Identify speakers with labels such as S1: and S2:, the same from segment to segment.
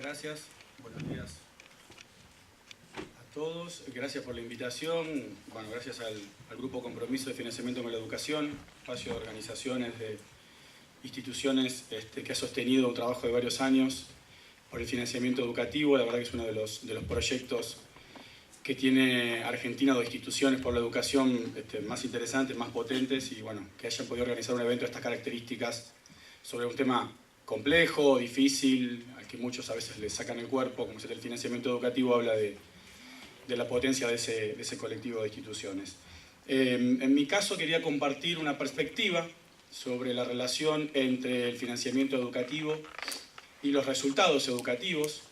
S1: gracias. Buenos días a todos. Gracias por la invitación. Bueno, gracias al Grupo Compromiso de Financiamiento con la Educación, espacio de organizaciones, de instituciones que ha sostenido un trabajo de varios años por el financiamiento educativo. La verdad que es uno de los proyectos que tiene Argentina, de instituciones por la educación más interesantes, más potentes, y bueno, que hayan podido organizar un evento de estas características sobre un tema complejo, difícil, al que muchos a veces le sacan el cuerpo, como es el financiamiento educativo, habla de la potencia de ese colectivo de instituciones. En mi caso quería compartir una perspectiva sobre la relación entre el financiamiento educativo y los resultados educativos.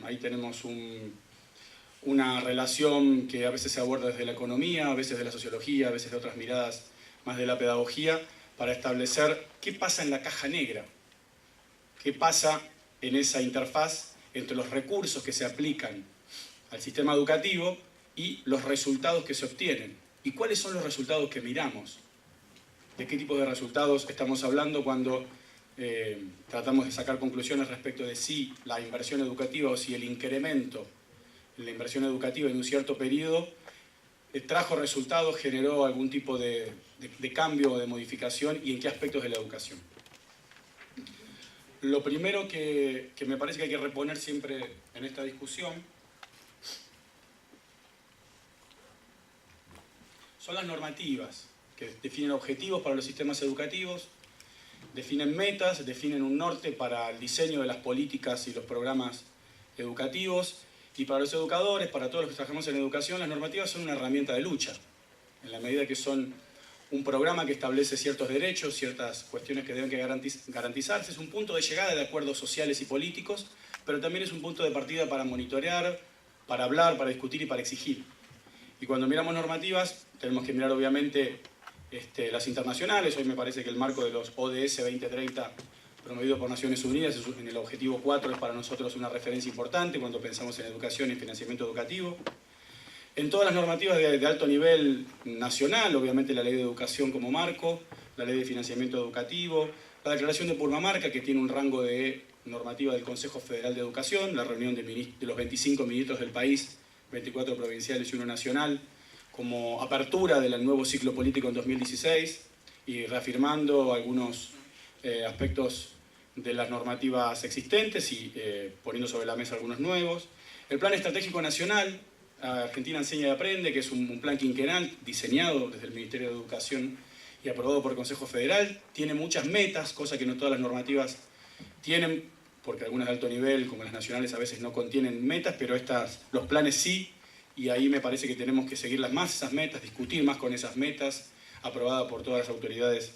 S1: Ahí tenemos una relación que a veces se aborda desde la economía, a veces de la sociología, a veces de otras miradas más de la pedagogía, para establecer qué pasa en la caja negra, qué pasa en esa interfaz entre los recursos que se aplican al sistema educativo y los resultados que se obtienen. ¿Y cuáles son los resultados que miramos? ¿De qué tipo de resultados estamos hablando cuando tratamos de sacar conclusiones respecto de si la inversión educativa o si el incremento en la inversión educativa en un cierto periodo trajo resultados, generó algún tipo de cambio o de modificación, y en qué aspectos de la educación? Lo primero que me parece que hay que reponer siempre en esta discusión son las normativas que definen objetivos para los sistemas educativos, definen metas, definen un norte para el diseño de las políticas y los programas educativos. Y para los educadores, para todos los que trabajamos en educación, las normativas son una herramienta de lucha, en la medida que son un programa que establece ciertos derechos, ciertas cuestiones que deben garantizarse. Es un punto de llegada de acuerdos sociales y políticos, pero también es un punto de partida para monitorear, para hablar, para discutir y para exigir. Y cuando miramos normativas, tenemos que mirar obviamente las internacionales. Hoy me parece que el marco de los ODS 2030 promovido por Naciones Unidas en el objetivo 4 es para nosotros una referencia importante cuando pensamos en educación y financiamiento educativo. En todas las normativas de alto nivel nacional, obviamente la Ley de Educación como marco, la Ley de Financiamiento Educativo, la Declaración de Purmamarca, que tiene un rango de normativa del Consejo Federal de Educación, la reunión de los 25 ministros del país, 24 provinciales y 1 nacional, como apertura del nuevo ciclo político en 2016 y reafirmando algunos aspectos de las normativas existentes y poniendo sobre la mesa algunos nuevos. El Plan Estratégico Nacional, Argentina Enseña y Aprende, que es un plan quinquenal diseñado desde el Ministerio de Educación y aprobado por el Consejo Federal, tiene muchas metas, cosa que no todas las normativas tienen, porque algunas de alto nivel, como las nacionales, a veces no contienen metas, pero los planes sí, y ahí me parece que tenemos que seguirlas más, esas metas, discutir más con esas metas, aprobadas por todas las autoridades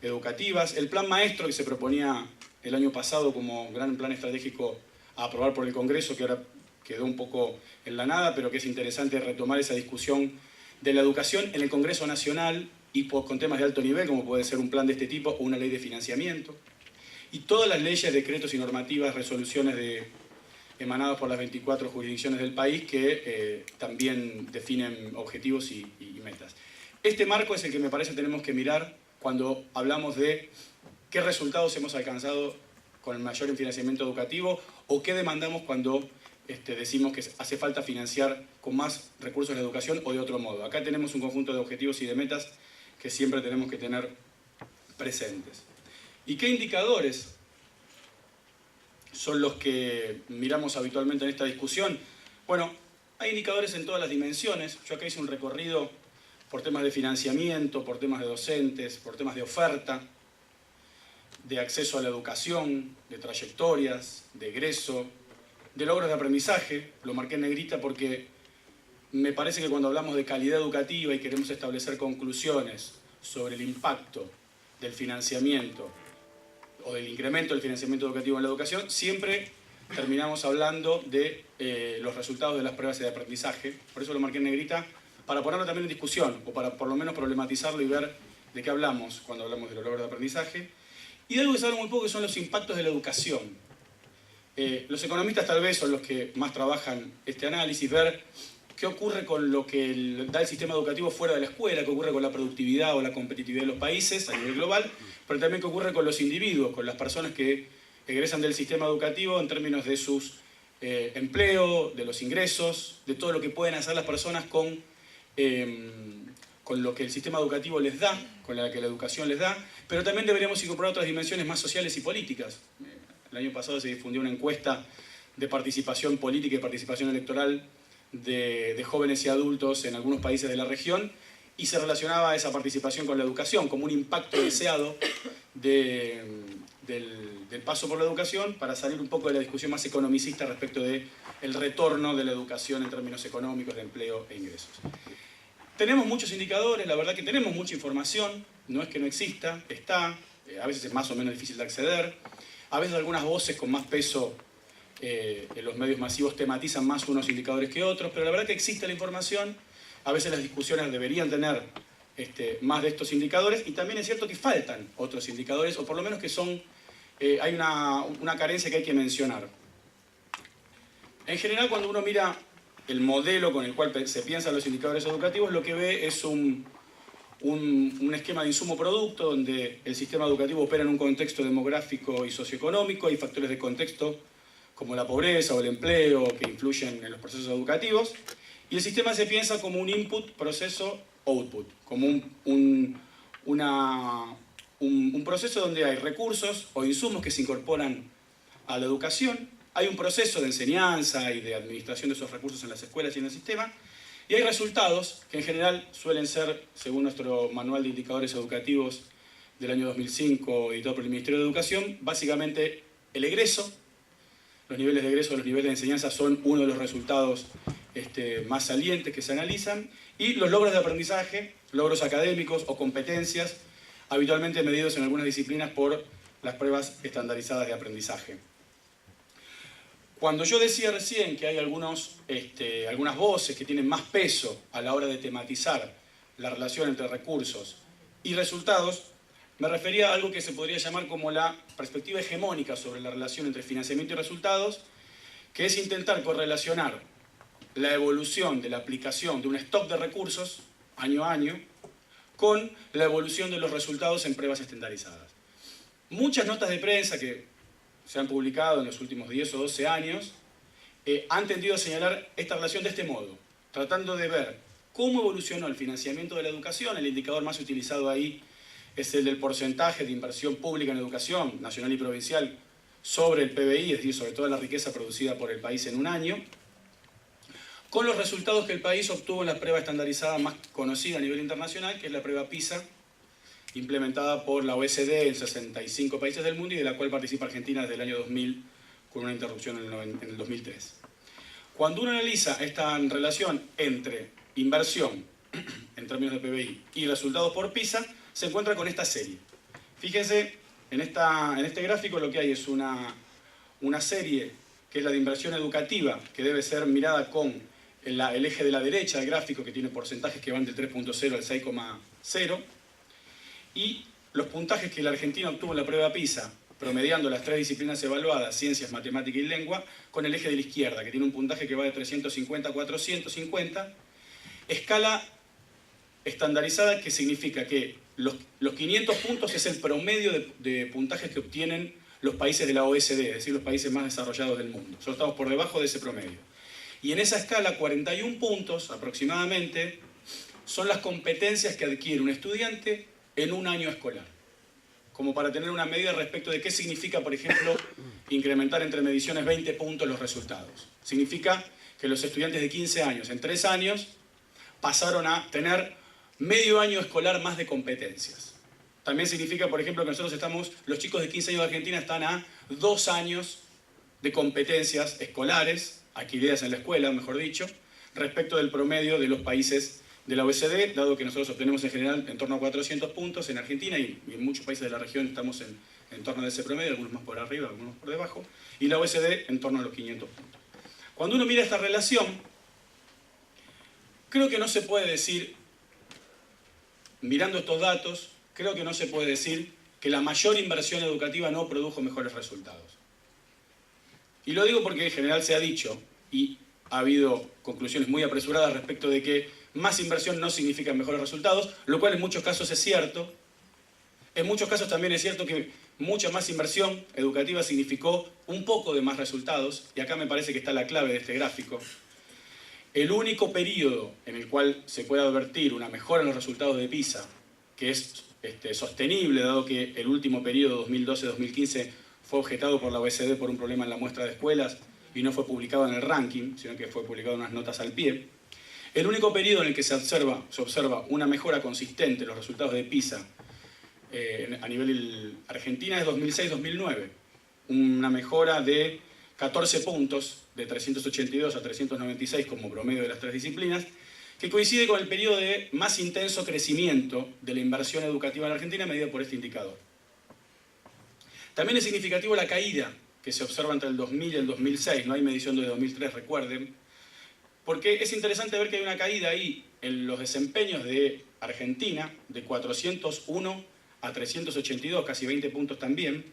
S1: educativas. El plan maestro, que se proponía el año pasado como gran plan estratégico a aprobar por el Congreso, que ahora quedó un poco en la nada, pero que es interesante retomar esa discusión de la educación en el Congreso Nacional y con temas de alto nivel, como puede ser un plan de este tipo o una ley de financiamiento. Y todas las leyes, decretos y normativas, resoluciones emanadas por las 24 jurisdicciones del país que también definen objetivos y metas. Este marco es el que me parece tenemos que mirar cuando hablamos de qué resultados hemos alcanzado con el mayor financiamiento educativo o qué demandamos cuando decimos que hace falta financiar con más recursos la educación o de otro modo. Acá tenemos un conjunto de objetivos y de metas que siempre tenemos que tener presentes. ¿Y qué indicadores son los que miramos habitualmente en esta discusión? Bueno, hay indicadores en todas las dimensiones. Yo acá hice un recorrido por temas de financiamiento, por temas de docentes, por temas de oferta, de acceso a la educación, de trayectorias, de egreso, de logros de aprendizaje. Lo marqué en negrita porque me parece que cuando hablamos de calidad educativa y queremos establecer conclusiones sobre el impacto del financiamiento o del incremento del financiamiento educativo en la educación, siempre terminamos hablando de los resultados de las pruebas de aprendizaje. Por eso lo marqué en negrita, para ponerlo también en discusión, o para por lo menos problematizarlo y ver de qué hablamos cuando hablamos de los logros de aprendizaje. Y de algo que se habla muy poco, que son los impactos de la educación. Los economistas tal vez son los que más trabajan este análisis, ver qué ocurre con lo que da el sistema educativo fuera de la escuela, qué ocurre con la productividad o la competitividad de los países a nivel global, pero también qué ocurre con los individuos, con las personas que egresan del sistema educativo en términos de sus empleo, de los ingresos, de todo lo que pueden hacer las personas con lo que el sistema educativo les da, con la que la educación les da, pero también deberíamos incorporar otras dimensiones más sociales y políticas. El año pasado se difundió una encuesta de participación política y participación electoral de jóvenes y adultos en algunos países de la región, y se relacionaba esa participación con la educación como un impacto deseado del paso por la educación, para salir un poco de la discusión más economicista respecto del retorno de la educación en términos económicos, de empleo e ingresos. Tenemos muchos indicadores, la verdad que tenemos mucha información, no es que no exista, está, a veces es más o menos difícil de acceder, a veces algunas voces con más peso en los medios masivos tematizan más unos indicadores que otros, pero la verdad que existe la información, a veces las discusiones deberían tener más de estos indicadores, y también es cierto que faltan otros indicadores, o por lo menos que son, hay una carencia que hay que mencionar. En general, cuando uno mira el modelo con el cual se piensan los indicadores educativos, lo que ve es un esquema de insumo-producto, donde el sistema educativo opera en un contexto demográfico y socioeconómico. Hay factores de contexto como la pobreza o el empleo que influyen en los procesos educativos, y el sistema se piensa como un input, proceso, output, como un proceso donde hay recursos o insumos que se incorporan a la educación, hay un proceso de enseñanza y de administración de esos recursos en las escuelas y en el sistema, y hay resultados que en general suelen ser, según nuestro manual de indicadores educativos del año 2005, editado por el Ministerio de Educación, básicamente el egreso. Los niveles de egreso, los niveles de enseñanza son uno de los resultados más salientes que se analizan, y los logros de aprendizaje, logros académicos o competencias, habitualmente medidos en algunas disciplinas por las pruebas estandarizadas de aprendizaje. Cuando yo decía recién que hay algunas voces que tienen más peso a la hora de tematizar la relación entre recursos y resultados, me refería a algo que se podría llamar como la perspectiva hegemónica sobre la relación entre financiamiento y resultados, que es intentar correlacionar la evolución de la aplicación de un stock de recursos año a año con la evolución de los resultados en pruebas estandarizadas. Muchas notas de prensa que se han publicado en los últimos 10 o 12 años han tendido a señalar esta relación de este modo, tratando de ver cómo evolucionó el financiamiento de la educación. El indicador más utilizado ahí es el del porcentaje de inversión pública en educación nacional y provincial sobre el PBI, es decir, sobre toda la riqueza producida por el país en un año, con los resultados que el país obtuvo en la prueba estandarizada más conocida a nivel internacional, que es la prueba PISA, implementada por la OECD en 65 países del mundo y de la cual participa Argentina desde el año 2000, con una interrupción en el 2003. Cuando uno analiza esta relación entre inversión, en términos de PBI, y resultados por PISA, se encuentra con esta serie. Fíjense, en este gráfico lo que hay es una serie que es la de inversión educativa, que debe ser mirada con el eje de la derecha del gráfico, que tiene porcentajes que van del 3.0 al 6.0, y los puntajes que la Argentina obtuvo en la prueba PISA, promediando las 3 disciplinas evaluadas, ciencias, matemática y lengua, con el eje de la izquierda, que tiene un puntaje que va de 350 a 450, escala estandarizada, que significa que los 500 puntos es el promedio de puntajes que obtienen los países de la OECD, es decir, los países más desarrollados del mundo. Nosotros estamos por debajo de ese promedio. Y en esa escala, 41 puntos aproximadamente son las competencias que adquiere un estudiante en un año escolar, como para tener una medida respecto de qué significa, por ejemplo, incrementar entre mediciones 20 puntos los resultados. Significa que los estudiantes de 15 años, en 3 años, pasaron a tener medio año escolar más de competencias. También significa, por ejemplo, que los chicos de 15 años de Argentina están a 2 años de competencias escolares, adquiridas en la escuela, mejor dicho, respecto del promedio de los países de la OECD, dado que nosotros obtenemos en general en torno a 400 puntos en Argentina, y en muchos países de la región estamos en torno a ese promedio, algunos más por arriba, algunos por debajo, y la OECD en torno a los 500 puntos. Cuando uno mira esta relación, creo que no se puede decir, mirando estos datos, creo que no se puede decir que la mayor inversión educativa no produjo mejores resultados. Y lo digo porque en general se ha dicho, y ha habido conclusiones muy apresuradas respecto de que más inversión no significa mejores resultados, lo cual en muchos casos es cierto, En muchos casos también es cierto que mucha más inversión educativa significó un poco de más resultados, y acá me parece que está la clave de este gráfico. El único periodo en el cual se puede advertir una mejora en los resultados de PISA, que es sostenible, dado que el último periodo, 2012-2015, fue objetado por la OECD por un problema en la muestra de escuelas y no fue publicado en el ranking, sino que fue publicado en unas notas al pie. El único periodo en el que se observa una mejora consistente en los resultados de PISA a nivel Argentina es 2006-2009. Una mejora de 14 puntos, de 382 a 396 como promedio de las tres disciplinas, que coincide con el periodo de más intenso crecimiento de la inversión educativa en Argentina medida por este indicador. También es significativo la caída que se observa entre el 2000 y el 2006, no hay medición de 2003, recuerden, porque es interesante ver que hay una caída ahí en los desempeños de Argentina de 401 a 382, casi 20 puntos también,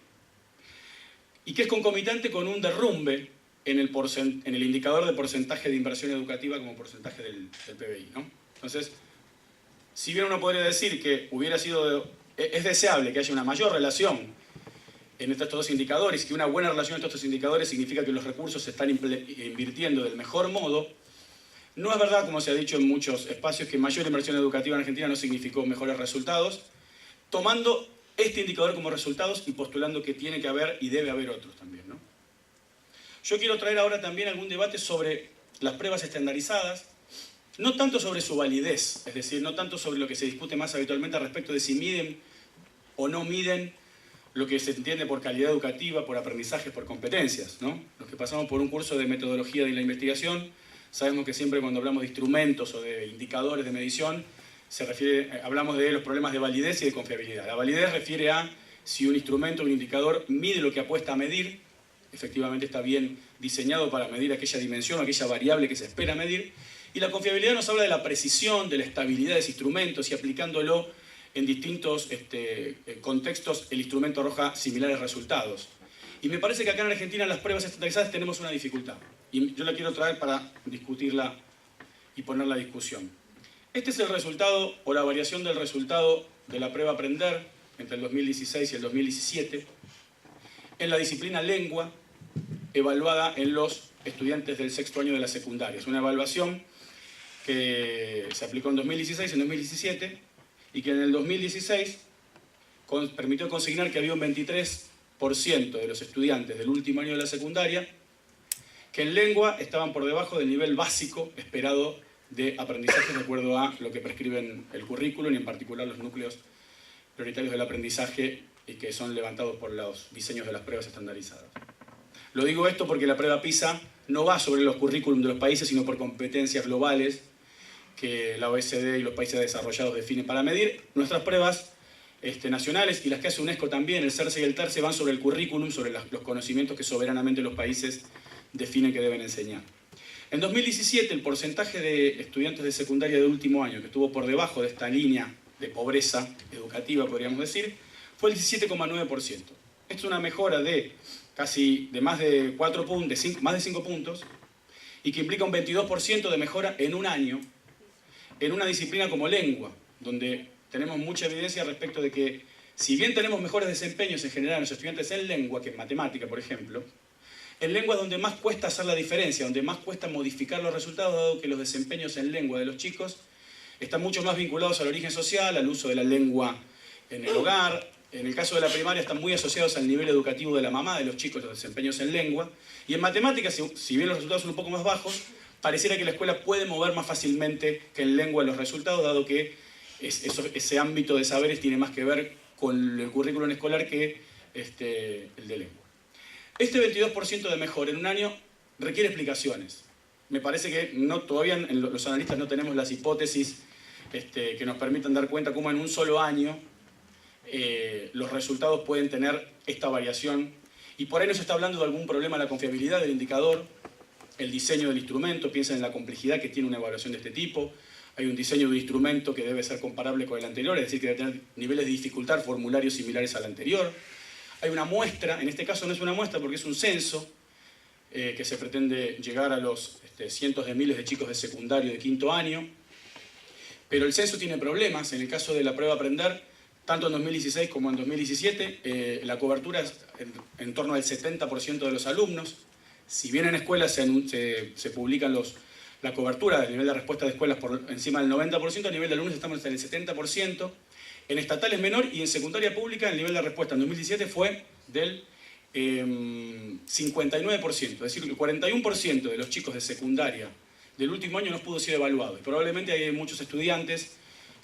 S1: y que es concomitante con un derrumbe en el indicador de porcentaje de inversión educativa como porcentaje del PBI, ¿no? Entonces, si bien uno podría decir que es deseable que haya una mayor relación en estos dos indicadores, que una buena relación entre estos indicadores significa que los recursos se están invirtiendo del mejor modo, no es verdad, como se ha dicho en muchos espacios, que mayor inversión educativa en Argentina no significó mejores resultados, tomando este indicador como resultados y postulando que tiene que haber y debe haber otros también, ¿no? Yo quiero traer ahora también algún debate sobre las pruebas estandarizadas, no tanto sobre su validez, es decir, no tanto sobre lo que se discute más habitualmente al respecto de si miden o no miden lo que se entiende por calidad educativa, por aprendizajes, por competencias, ¿no? Los que pasamos por un curso de metodología de la investigación sabemos que siempre cuando hablamos de instrumentos o de indicadores de medición hablamos de los problemas de validez y de confiabilidad. La validez refiere a si un instrumento o un indicador mide lo que apuesta a medir, efectivamente está bien diseñado para medir aquella dimensión o aquella variable que se espera medir, y la confiabilidad nos habla de la precisión, de la estabilidad de ese instrumento, y aplicándolo en distintos contextos el instrumento arroja similares resultados. Y me parece que acá en Argentina en las pruebas estandarizadas tenemos una dificultad, y yo la quiero traer para discutirla y ponerla a discusión. Este es el resultado o la variación del resultado de la prueba Aprender entre el 2016 y el 2017 en la disciplina lengua evaluada en los estudiantes del sexto año de la secundaria. Es una evaluación que se aplicó en 2016 y en 2017 y que en el 2016 permitió consignar que había un 23% de los estudiantes del último año de la secundaria que en lengua estaban por debajo del nivel básico esperado de aprendizaje de acuerdo a lo que prescriben el currículum y en particular los núcleos prioritarios del aprendizaje y que son levantados por los diseños de las pruebas estandarizadas. Lo digo esto porque la prueba PISA no va sobre los currículums de los países, sino por competencias globales que la OECD y los países desarrollados definen para medir. Nuestras pruebas nacionales y las que hace UNESCO también, el CERCE y el TERCE, van sobre el currículum, sobre los conocimientos que soberanamente los países definen que deben enseñar. En 2017, el porcentaje de estudiantes de secundaria de último año que estuvo por debajo de esta línea de pobreza educativa, podríamos decir, fue el 17,9%. Esto es una mejora de más de 5 puntos, y que implica un 22% de mejora en un año en una disciplina como lengua, donde tenemos mucha evidencia respecto de que, si bien tenemos mejores desempeños en general en los estudiantes en lengua que en matemática, por ejemplo, en lengua es donde más cuesta hacer la diferencia, donde más cuesta modificar los resultados, dado que los desempeños en lengua de los chicos están mucho más vinculados al origen social, al uso de la lengua en el hogar. En el caso de la primaria están muy asociados al nivel educativo de la mamá de los chicos, los desempeños en lengua. Y en matemáticas, si bien los resultados son un poco más bajos, pareciera que la escuela puede mover más fácilmente que en lengua los resultados, dado que ese ámbito de saberes tiene más que ver con el currículum escolar que el de lengua. Este 22% de mejora en un año requiere explicaciones. Me parece que todavía los analistas no tenemos las hipótesis que nos permitan dar cuenta cómo en un solo año los resultados pueden tener esta variación. Y por ahí no se está hablando de algún problema en la confiabilidad del indicador, el diseño del instrumento. Piensen en la complejidad que tiene una evaluación de este tipo. Hay un diseño de un instrumento que debe ser comparable con el anterior, es decir, que debe tener niveles de dificultad, formularios similares al anterior. Hay una muestra, en este caso no es una muestra porque es un censo, que se pretende llegar a los cientos de miles de chicos de secundario de quinto año, pero el censo tiene problemas. En el caso de la prueba Aprender, tanto en 2016 como en 2017, la cobertura es en torno al 70% de los alumnos. Si bien en escuelas se publican la cobertura del nivel de respuesta de escuelas por encima del 90%, a nivel de alumnos estamos en el 70%. En estatal es menor y en secundaria pública el nivel de respuesta en 2017 fue del 59%. Es decir, el 41% de los chicos de secundaria del último año no pudo ser evaluado. Y probablemente hay muchos estudiantes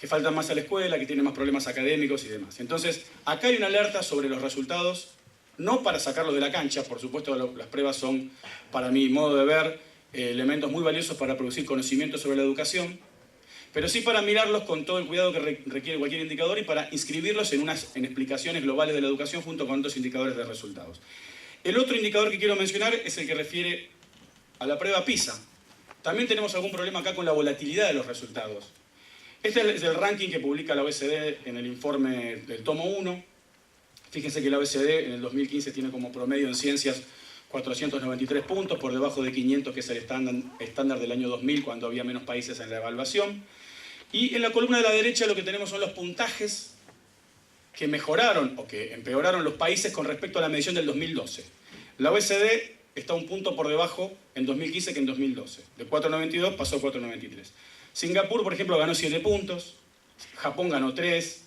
S1: que faltan más a la escuela, que tienen más problemas académicos y demás. Entonces, acá hay una alerta sobre los resultados, no para sacarlos de la cancha, por supuesto las pruebas son, para mi modo de ver, elementos muy valiosos para producir conocimiento sobre la educación, pero sí para mirarlos con todo el cuidado que requiere cualquier indicador y para inscribirlos en explicaciones globales de la educación junto con otros indicadores de resultados. El otro indicador que quiero mencionar es el que refiere a la prueba PISA. También tenemos algún problema acá con la volatilidad de los resultados. Este es el ranking que publica la OECD en el informe del tomo 1. Fíjense que la OECD en el 2015 tiene como promedio en ciencias 493 puntos, por debajo de 500, que es el estándar del año 2000, cuando había menos países en la evaluación. Y en la columna de la derecha lo que tenemos son los puntajes que mejoraron o que empeoraron los países con respecto a la medición del 2012. La OECD está un punto por debajo en 2015 que en 2012. De 4,92 pasó a 4,93. Singapur, por ejemplo, ganó 7 puntos, Japón ganó 3,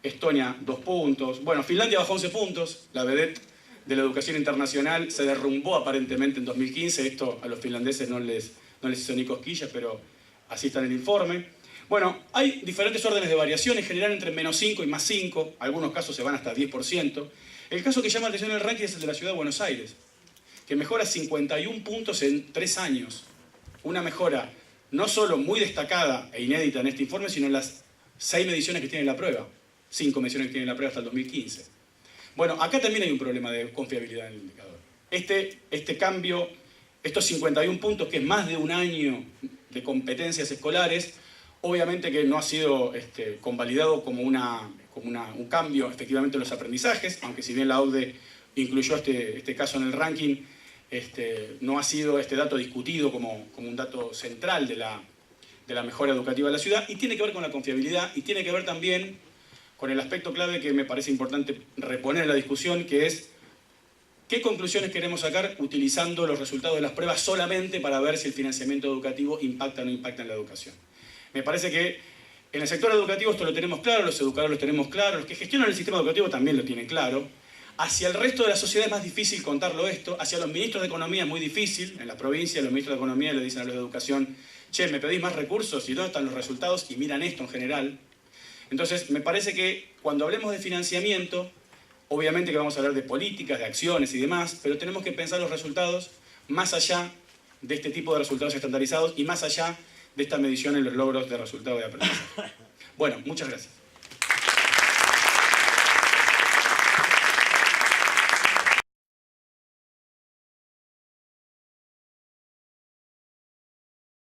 S1: Estonia 2 puntos, bueno, Finlandia bajó 11 puntos, la vedette de la educación internacional se derrumbó aparentemente en 2015, esto a los finlandeses no les hizo ni cosquillas, pero así está en el informe. Bueno, hay diferentes órdenes de variación, en general entre menos 5 y más 5, algunos casos se van hasta 10%. El caso que llama la atención en el ranking es el de la Ciudad de Buenos Aires, que mejora 51 puntos en 3 años. Una mejora no solo muy destacada e inédita en este informe, sino en las 6 mediciones que tiene la prueba. 5 mediciones que tiene la prueba hasta el 2015. Bueno, acá también hay un problema de confiabilidad en el indicador. Este cambio, estos 51 puntos, que es más de un año de competencias escolares, obviamente que no ha sido convalidado como un cambio efectivamente en los aprendizajes, aunque si bien la OCDE incluyó este caso en el ranking, no ha sido este dato discutido como un dato central de la mejora educativa de la ciudad, y tiene que ver con la confiabilidad y tiene que ver también con el aspecto clave que me parece importante reponer en la discusión, que es qué conclusiones queremos sacar utilizando los resultados de las pruebas solamente para ver si el financiamiento educativo impacta o no impacta en la educación. Me parece que en el sector educativo esto lo tenemos claro, los educadores lo tenemos claro, los que gestionan el sistema educativo también lo tienen claro. Hacia el resto de la sociedad es más difícil contarlo esto, hacia los ministros de Economía es muy difícil, en las provincias los ministros de Economía le dicen a los de Educación, che, ¿me pedís más recursos? ¿Y dónde están los resultados? Y miran esto en general. Entonces, me parece que cuando hablemos de financiamiento, obviamente que vamos a hablar de políticas, de acciones y demás, pero tenemos que pensar los resultados más allá de este tipo de resultados estandarizados y más allá de esta medición en los logros de resultados de aprendizaje. Bueno, muchas gracias.